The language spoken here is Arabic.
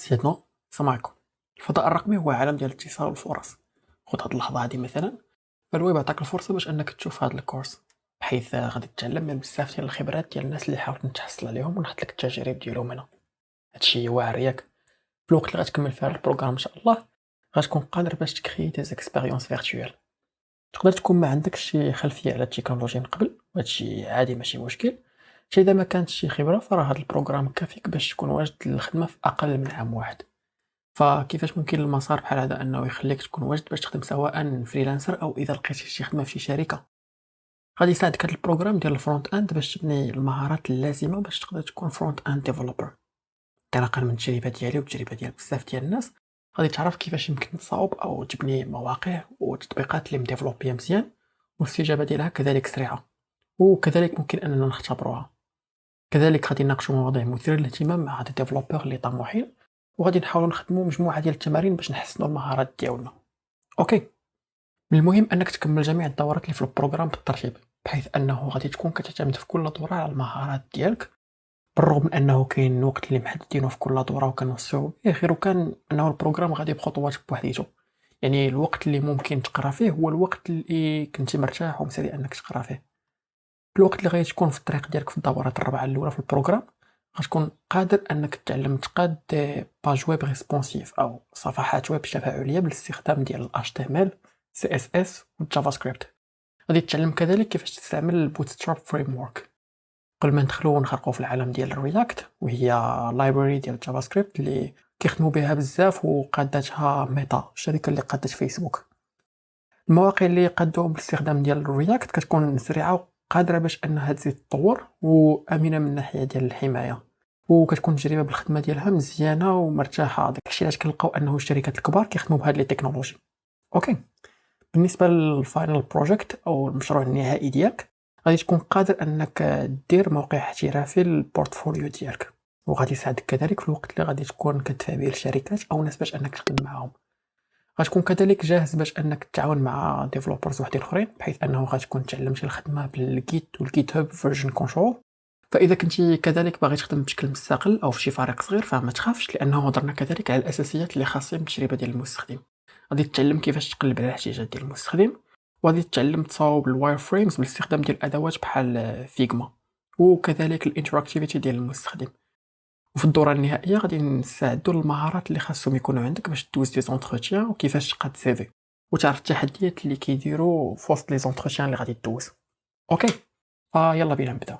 سيادنا، السلام عليكم. الفضاء الرقمي هو عالم ديال الاتصال والفرص. خذ هاد اللحظة هادي مثلا، فالويب عطاك الفرصة باش انك تشوف هاد الكورس، بحيث غادي تتعلم من بزاف ديال الخبرات ديال الناس اللي حاولت نتحصل عليهم ونحط لك التجارب ديالهم هنا. هادشي واعر ياك. في الوقت اللي غتكمل فيه هاد البروغرام ان شاء الله غتكون قادر باش تكري دي زيكسبيريونس فيرتوال. تقدر تكون ما عندكش شي خلفية على التكنولوجيا من قبل، وهادشي عادي ماشي مشكل. حتى اذا ما كانتش شي خبرة فراه هاد البروغرام كافيك باش تكون واجد للخدمة في اقل من عام واحد. فكيفاش ممكن المسار بحال هذا انه يخليك تكون واجد باش تخدم سواء فريلانسر او اذا لقيتي شي خدمه في شي شركه؟ غادي يساعدك هذا البروغرام ديال الفرونت اند باش تبني المهارات اللازمه باش تقدر تكون فرونت اند ديفلوبر. انطلاقا من التجربه ديالي والتجربه ديال بزاف ديال الناس، غادي تعرف كيفاش يمكن تصاوب او تبني مواقع وتطبيقات اللي مديفلوبيه مزيان والاستجابه ديالها كذلك سريعه، وكذلك ممكن اننا نختبروها. كذلك غادي نناقشوا مواضيع مثيره للاهتمام مع هاد الديفلوبر اللي طموحين، وغادي نحاولوا نخدموا مجموعه ديال التمارين باش نحسنوا المهارات ديالنا. اوكي، من المهم انك تكمل جميع الدورات اللي في البروغرام بالترتيب، بحيث انه غادي تكون كتعتمد في كل دوره على المهارات ديالك. بالرغم من انه كاين وقت اللي محددينه في كل دوره وكنوسعوا به، غير وكان انه البروغرام غادي بخطوات بوحديته. يعني الوقت اللي ممكن تقرا فيه هو الوقت اللي كنتي مرتاح ومسالي انك تقرا فيه. في الوقت اللي غادي تكون في الطريق ديالك في الدورات الربعه الاولى في البروغرام، غتكون قادر انك تتعلم تقاد باج ويب ريسبونسيف او صفحات ويب تفاعليه بالاستخدام ديال HTML CSS والجافا سكريبت. غادي تتعلم كذلك كيفاش تستعمل البوتستراب فريم ورك. قبل ما ندخلوا ونخرقوا في العالم ديال الرياكت، وهي لايبراري ديال الجافا سكريبت اللي كيخدموا بها بزاف وقادتها ميتا، الشركه اللي قادت فيسبوك. المواقع اللي قادوهم بالاستخدام ديال الرياكت كتكون سريعه وقادره باش انها تزيد تطور وامنه من الناحيه ديال الحمايه، وكتكون التجربه بالخدمه ديالها مزيانه ومرتاحه. داكشي علاش كنلقاو انه الشركات الكبار كيخدموا بهاد لي تكنولوجي. اوكي، بالنسبه للفاينل بروجيكت او المشروع النهائي ديالك، غادي تكون قادر انك دير موقع احترافي للبورتفوليو ديالك، وغادي يساعدك كذلك في الوقت اللي غادي تكون كتدفع به الشركات او ناس باش انك تخدم معاهم. غتكون كذلك جاهز باش انك تتعاون مع ديفلوبرز وحدين اخرين، بحيث انه غتكون تعلمتي الخدمه بالجيت والجيت هاب فيرجن كنترول. فاذا كنتي كذلك باغي تخدم بشكل مستقل او في شي فريق صغير فما تخافش، لانه هضرنا كذلك على الاساسيات اللي خاصين بالتجربه ديال المستخدم. غادي تتعلم كيفاش تقلب على الاحتياجات ديال المستخدم، وغادي تتعلم تصاوب الواير فريمز بالاستخدام ديال ادوات بحال فيجما، وكذلك الانتراكتيفيتي ديال المستخدم. وفي الدورة النهائية غادي نساعدوا المهارات اللي خاصهم يكونوا عندك باش دوز دي زونتروتيان وكيفاش تقاد CV، وتعرف التحديات اللي كيديروا في وسط لي زونتروتيان اللي غادي دوز. اوكي، يلا بينا نبداو.